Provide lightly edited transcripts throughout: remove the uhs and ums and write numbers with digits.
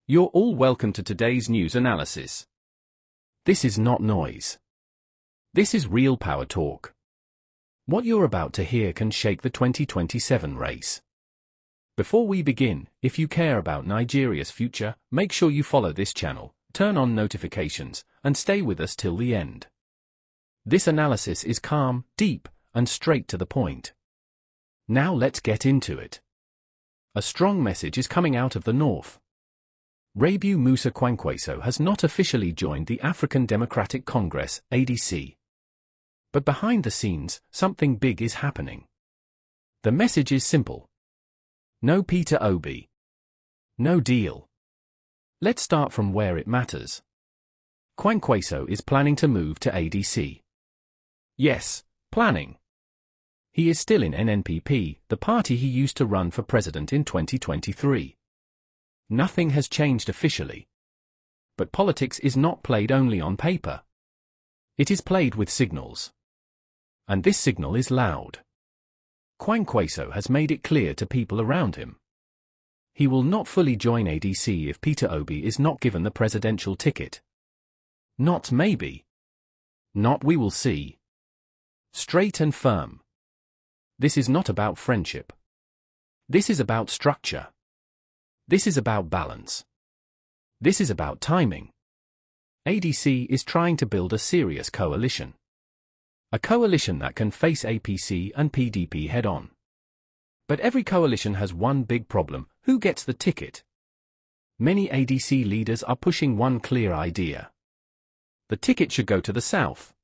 You're all welcome to today's news analysis. This is not noise. This is real power talk. What you're about to hear can shake the 2027 race. Before we begin, if you care about Nigeria's future, make sure you follow this channel, turn on notifications, and stay with us till the end. This analysis is calm, deep, and straight to the point. Now let's get into it. A strong message is coming out of the north. Rabiu Musa Kwankwaso has not officially joined the African Democratic Congress, ADC. But behind the scenes, something big is happening. The message is simple. No Peter Obi. No deal. Let's start from where it matters. Kwankwaso is planning to move to ADC. Yes, planning. He is still in NNPP, the party he used to run for president in 2023. Nothing has changed officially. But politics is not played only on paper. It is played with signals. And this signal is loud. Kwankwaso has made it clear to people around him. He will not fully join ADC if Peter Obi is not given the presidential ticket. Not maybe. Not we will see. Straight and firm. This is not about friendship. This is about structure. This is about balance. This is about timing. ADC is trying to build a serious coalition. A coalition that can face APC and PDP head-on. But every coalition has one big problem: who gets the ticket? Many ADC leaders are pushing one clear idea. The ticket should go to the south.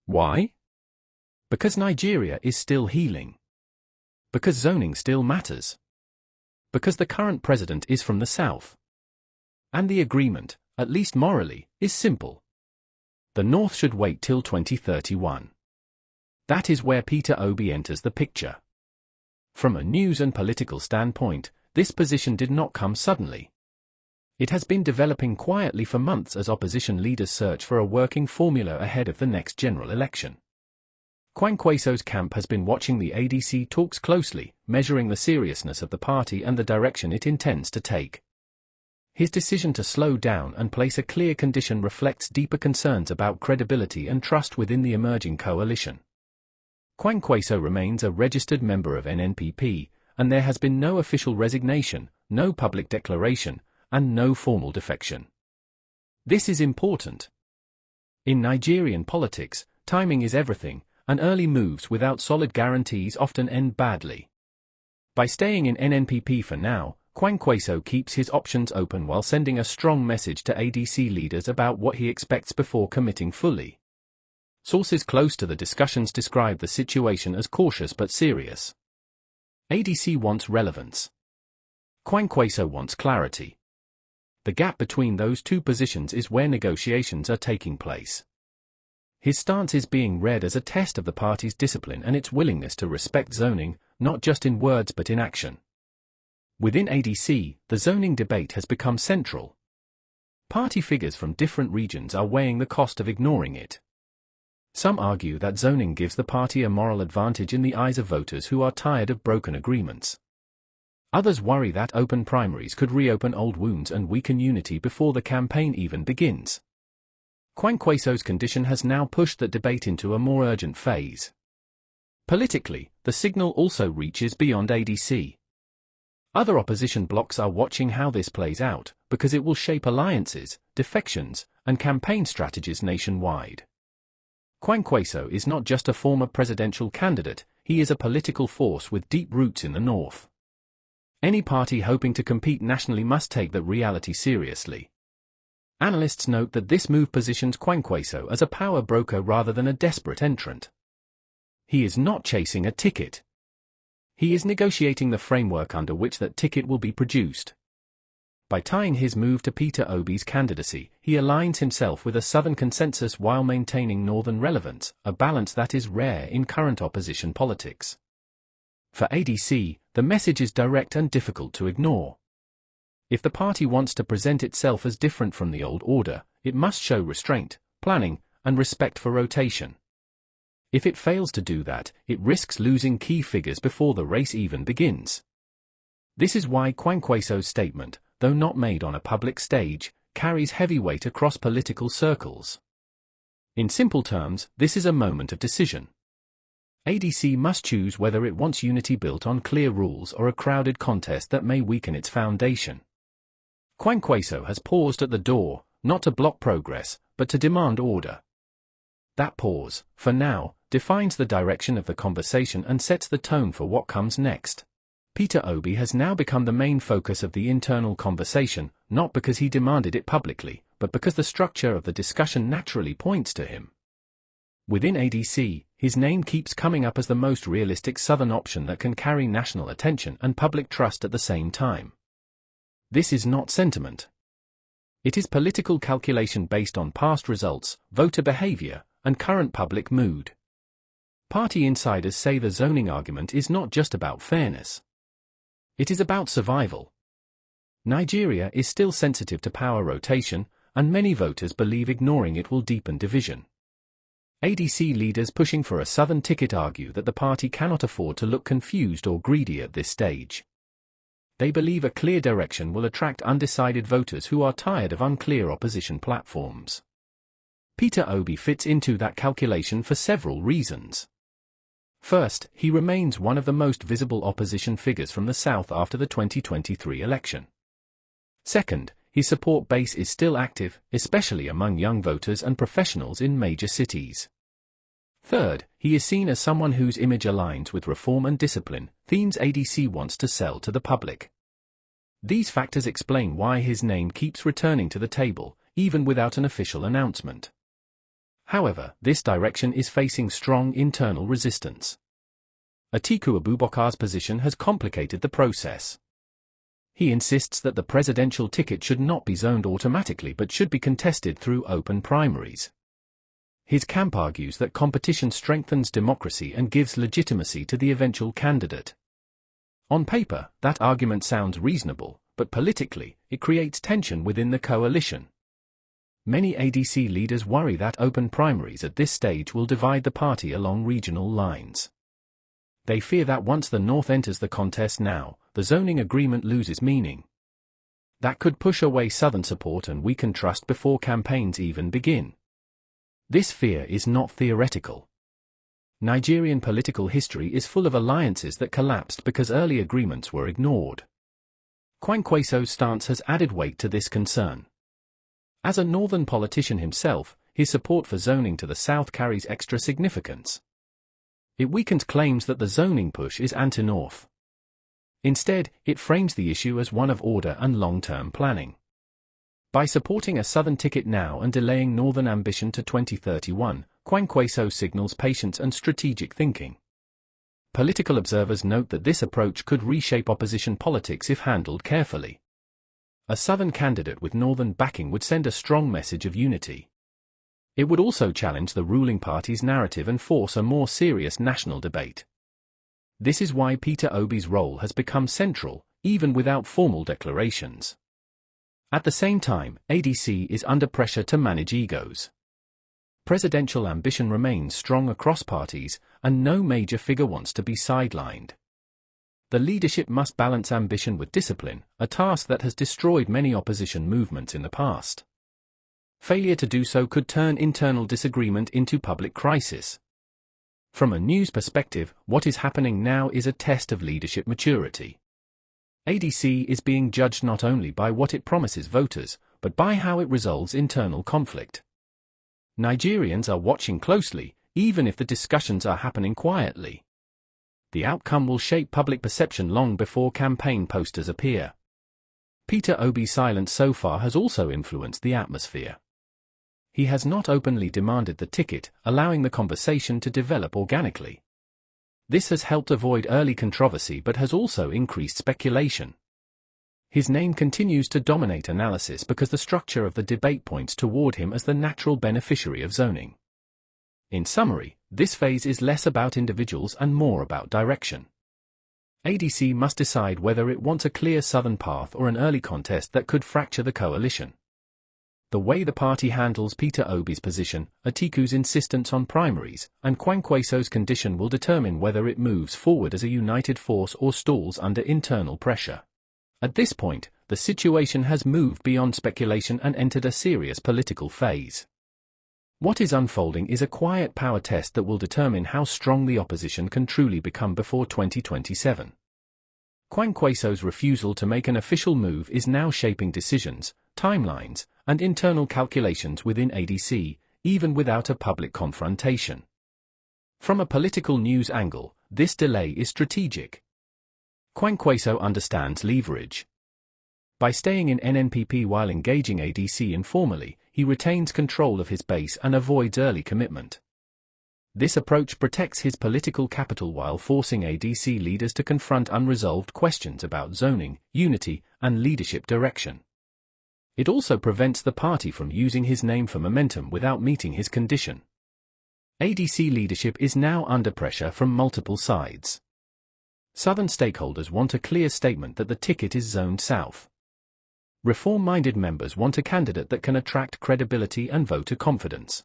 Why? Because Nigeria is still healing. Because zoning still matters. Because the current president is from the south. And the agreement, at least morally, is simple. The north should wait till 2031. That is where Peter Obi enters the picture. From a news and political standpoint, this position did not come suddenly. It has been developing quietly for months as opposition leaders search for a working formula ahead of the next general election. Kwankwaso's camp has been watching the ADC talks closely, measuring the seriousness of the party and the direction it intends to take. His decision to slow down and place a clear condition reflects deeper concerns about credibility and trust within the emerging coalition. Kwankwaso remains a registered member of NNPP, and there has been no official resignation, no public declaration, and no formal defection. This is important. In Nigerian politics, timing is everything, and early moves without solid guarantees often end badly. By staying in NNPP for now, Kwankwaso keeps his options open while sending a strong message to ADC leaders about what he expects before committing fully. Sources close to the discussions describe the situation as cautious but serious. ADC wants relevance. Kwankwaso wants clarity. The gap between those two positions is where negotiations are taking place. His stance is being read as a test of the party's discipline and its willingness to respect zoning, not just in words but in action. Within ADC, the zoning debate has become central. Party figures from different regions are weighing the cost of ignoring it. Some argue that zoning gives the party a moral advantage in the eyes of voters who are tired of broken agreements. Others worry that open primaries could reopen old wounds and weaken unity before the campaign even begins. Kwankwaso's condition has now pushed the debate into a more urgent phase. Politically, the signal also reaches beyond ADC. Other opposition blocs are watching how this plays out, because it will shape alliances, defections, and campaign strategies nationwide. Kwankwaso is not just a former presidential candidate, he is a political force with deep roots in the north. Any party hoping to compete nationally must take that reality seriously. Analysts note that this move positions Kwankwaso as a power broker rather than a desperate entrant. He is not chasing a ticket. He is negotiating the framework under which that ticket will be produced. By tying his move to Peter Obi's candidacy, he aligns himself with a southern consensus while maintaining northern relevance, a balance that is rare in current opposition politics. For ADC, the message is direct and difficult to ignore. If the party wants to present itself as different from the old order, it must show restraint, planning, and respect for rotation. If it fails to do that, it risks losing key figures before the race even begins. This is why Kwankwaso's statement, though not made on a public stage, carries heavy weight across political circles. In simple terms, this is a moment of decision. ADC must choose whether it wants unity built on clear rules or a crowded contest that may weaken its foundation. Kwankwaso has paused at the door, not to block progress, but to demand order. That pause, for now, defines the direction of the conversation and sets the tone for what comes next. Peter Obi has now become the main focus of the internal conversation, not because he demanded it publicly, but because the structure of the discussion naturally points to him. Within ADC, his name keeps coming up as the most realistic Southern option that can carry national attention and public trust at the same time. This is not sentiment. It is political calculation based on past results, voter behavior, and current public mood. Party insiders say the zoning argument is not just about fairness. It is about survival. Nigeria is still sensitive to power rotation, and many voters believe ignoring it will deepen division. ADC leaders pushing for a Southern ticket argue that the party cannot afford to look confused or greedy at this stage. They believe a clear direction will attract undecided voters who are tired of unclear opposition platforms. Peter Obi fits into that calculation for several reasons. First, he remains one of the most visible opposition figures from the South after the 2023 election. Second, his support base is still active, especially among young voters and professionals in major cities. Third, he is seen as someone whose image aligns with reform and discipline, themes ADC wants to sell to the public. These factors explain why his name keeps returning to the table, even without an official announcement. However, this direction is facing strong internal resistance. Atiku Abubakar's position has complicated the process. He insists that the presidential ticket should not be zoned automatically but should be contested through open primaries. His camp argues that competition strengthens democracy and gives legitimacy to the eventual candidate. On paper, that argument sounds reasonable, but politically, it creates tension within the coalition. Many ADC leaders worry that open primaries at this stage will divide the party along regional lines. They fear that once the North enters the contest now, the zoning agreement loses meaning. That could push away Southern support and weaken trust before campaigns even begin. This fear is not theoretical. Nigerian political history is full of alliances that collapsed because early agreements were ignored. Kwankwaso's stance has added weight to this concern. As a northern politician himself, his support for zoning to the south carries extra significance. It weakens claims that the zoning push is anti-North. Instead, it frames the issue as one of order and long-term planning. By supporting a Southern ticket now and delaying Northern ambition to 2031, Kwankwaso signals patience and strategic thinking. Political observers note that this approach could reshape opposition politics if handled carefully. A Southern candidate with Northern backing would send a strong message of unity. It would also challenge the ruling party's narrative and force a more serious national debate. This is why Peter Obi's role has become central, even without formal declarations. At the same time, ADC is under pressure to manage egos. Presidential ambition remains strong across parties, and no major figure wants to be sidelined. The leadership must balance ambition with discipline, a task that has destroyed many opposition movements in the past. Failure to do so could turn internal disagreement into public crisis. From a news perspective, what is happening now is a test of leadership maturity. ADC is being judged not only by what it promises voters, but by how it resolves internal conflict. Nigerians are watching closely, even if the discussions are happening quietly. The outcome will shape public perception long before campaign posters appear. Peter Obi's silence so far has also influenced the atmosphere. He has not openly demanded the ticket, allowing the conversation to develop organically. This has helped avoid early controversy but has also increased speculation. His name continues to dominate analysis because the structure of the debate points toward him as the natural beneficiary of zoning. In summary, this phase is less about individuals and more about direction. ADC must decide whether it wants a clear Southern path or an early contest that could fracture the coalition. The way the party handles Peter Obi's position, Atiku's insistence on primaries, and Kwankwaso's condition will determine whether it moves forward as a united force or stalls under internal pressure. At this point, the situation has moved beyond speculation and entered a serious political phase. What is unfolding is a quiet power test that will determine how strong the opposition can truly become before 2027. Kwankwaso's refusal to make an official move is now shaping decisions, timelines, and internal calculations within ADC, even without a public confrontation. From a political news angle, this delay is strategic. Kwankwaso understands leverage. By staying in NNPP while engaging ADC informally, he retains control of his base and avoids early commitment. This approach protects his political capital while forcing ADC leaders to confront unresolved questions about zoning, unity, and leadership direction. It also prevents the party from using his name for momentum without meeting his condition. ADC leadership is now under pressure from multiple sides. Southern stakeholders want a clear statement that the ticket is zoned south. Reform-minded members want a candidate that can attract credibility and voter confidence.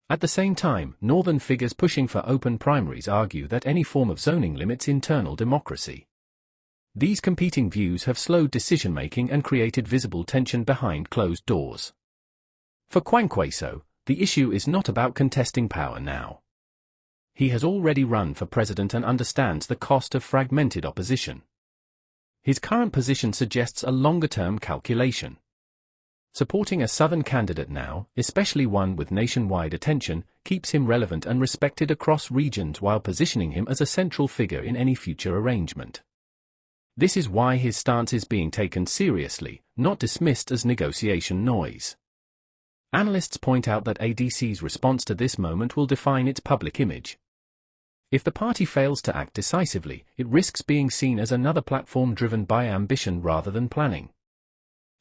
At the same time, northern figures pushing for open primaries argue that any form of zoning limits internal democracy. These competing views have slowed decision-making and created visible tension behind closed doors. For Kwankwaso, the issue is not about contesting power now. He has already run for president and understands the cost of fragmented opposition. His current position suggests a longer-term calculation. Supporting a southern candidate now, especially one with nationwide attention, keeps him relevant and respected across regions while positioning him as a central figure in any future arrangement. This is why his stance is being taken seriously, not dismissed as negotiation noise. Analysts point out that ADC's response to this moment will define its public image. If the party fails to act decisively, it risks being seen as another platform driven by ambition rather than planning.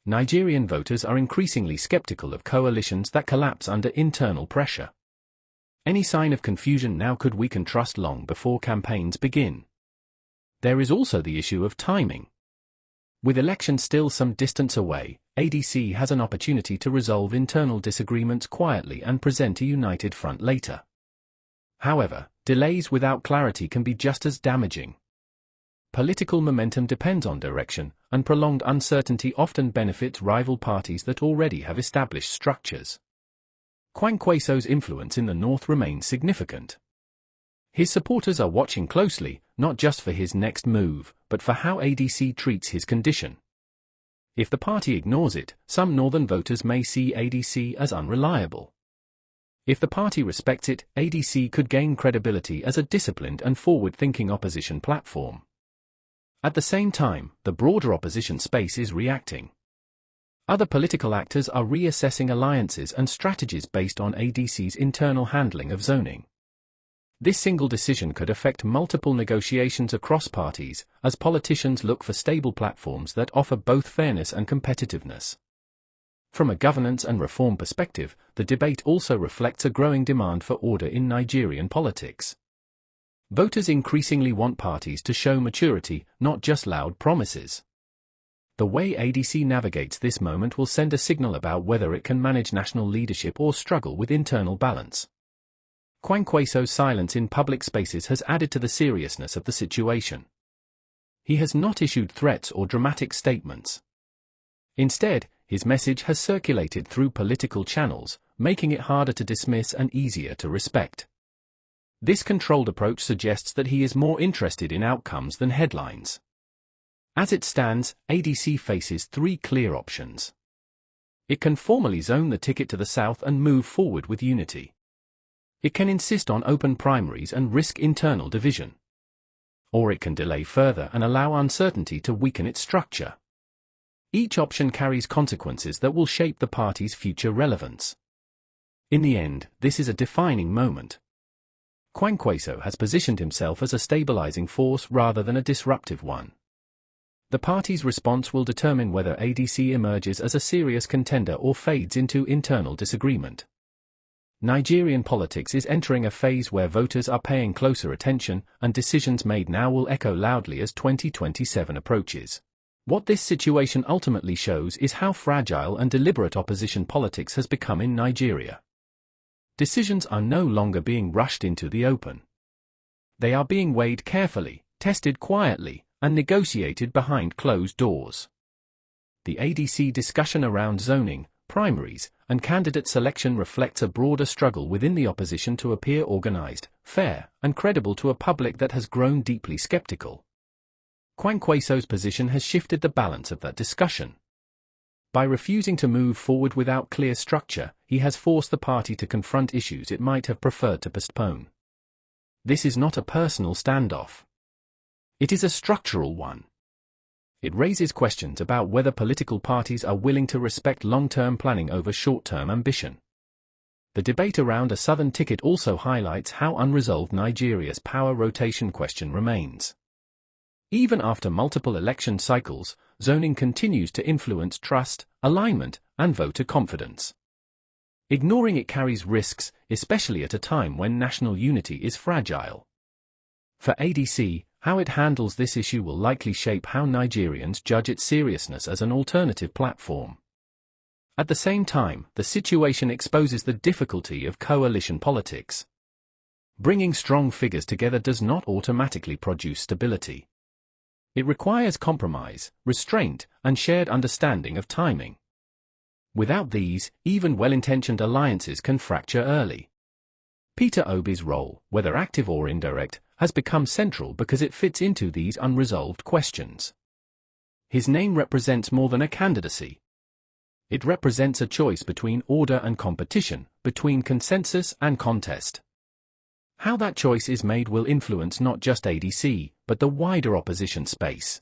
Nigerian voters are increasingly skeptical of coalitions that collapse under internal pressure. Any sign of confusion now could weaken trust long before campaigns begin. There is also the issue of timing. With elections still some distance away, ADC has an opportunity to resolve internal disagreements quietly and present a united front later. However, delays without clarity can be just as damaging. Political momentum depends on direction, and prolonged uncertainty often benefits rival parties that already have established structures. Kwankwaso's influence in the north remains significant. His supporters are watching closely, not just for his next move, but for how ADC treats his condition. If the party ignores it, some northern voters may see ADC as unreliable. If the party respects it, ADC could gain credibility as a disciplined and forward-thinking opposition platform. At the same time, the broader opposition space is reacting. Other political actors are reassessing alliances and strategies based on ADC's internal handling of zoning. This single decision could affect multiple negotiations across parties, as politicians look for stable platforms that offer both fairness and competitiveness. From a governance and reform perspective, the debate also reflects a growing demand for order in Nigerian politics. Voters increasingly want parties to show maturity, not just loud promises. The way ADC navigates this moment will send a signal about whether it can manage national leadership or struggle with internal balance. Kwankwaso's silence in public spaces has added to the seriousness of the situation. He has not issued threats or dramatic statements. Instead, his message has circulated through political channels, making it harder to dismiss and easier to respect. This controlled approach suggests that he is more interested in outcomes than headlines. As it stands, ADC faces three clear options. It can formally zone the ticket to the south and move forward with unity. It can insist on open primaries and risk internal division. Or it can delay further and allow uncertainty to weaken its structure. Each option carries consequences that will shape the party's future relevance. In the end, this is a defining moment. Kwankwaso has positioned himself as a stabilizing force rather than a disruptive one. The party's response will determine whether ADC emerges as a serious contender or fades into internal disagreement. Nigerian politics is entering a phase where voters are paying closer attention, and decisions made now will echo loudly as 2027 approaches. What this situation ultimately shows is how fragile and deliberate opposition politics has become in Nigeria. Decisions are no longer being rushed into the open. They are being weighed carefully, tested quietly, and negotiated behind closed doors. The ADC discussion around zoning, primaries, and candidate selection reflects a broader struggle within the opposition to appear organized, fair, and credible to a public that has grown deeply skeptical. Kwankwaso's position has shifted the balance of that discussion. By refusing to move forward without clear structure, he has forced the party to confront issues it might have preferred to postpone. This is not a personal standoff. It is a structural one. It raises questions about whether political parties are willing to respect long-term planning over short-term ambition. The debate around a southern ticket also highlights how unresolved Nigeria's power rotation question remains. Even after multiple election cycles, zoning continues to influence trust, alignment, and voter confidence. Ignoring it carries risks, especially at a time when national unity is fragile. For ADC, how it handles this issue will likely shape how Nigerians judge its seriousness as an alternative platform. At the same time, the situation exposes the difficulty of coalition politics. Bringing strong figures together does not automatically produce stability. It requires compromise, restraint, and shared understanding of timing. Without these, even well-intentioned alliances can fracture early. Peter Obi's role, whether active or indirect, has become central because it fits into these unresolved questions. His name represents more than a candidacy. It represents a choice between order and competition, between consensus and contest. How that choice is made will influence not just ADC, but the wider opposition space.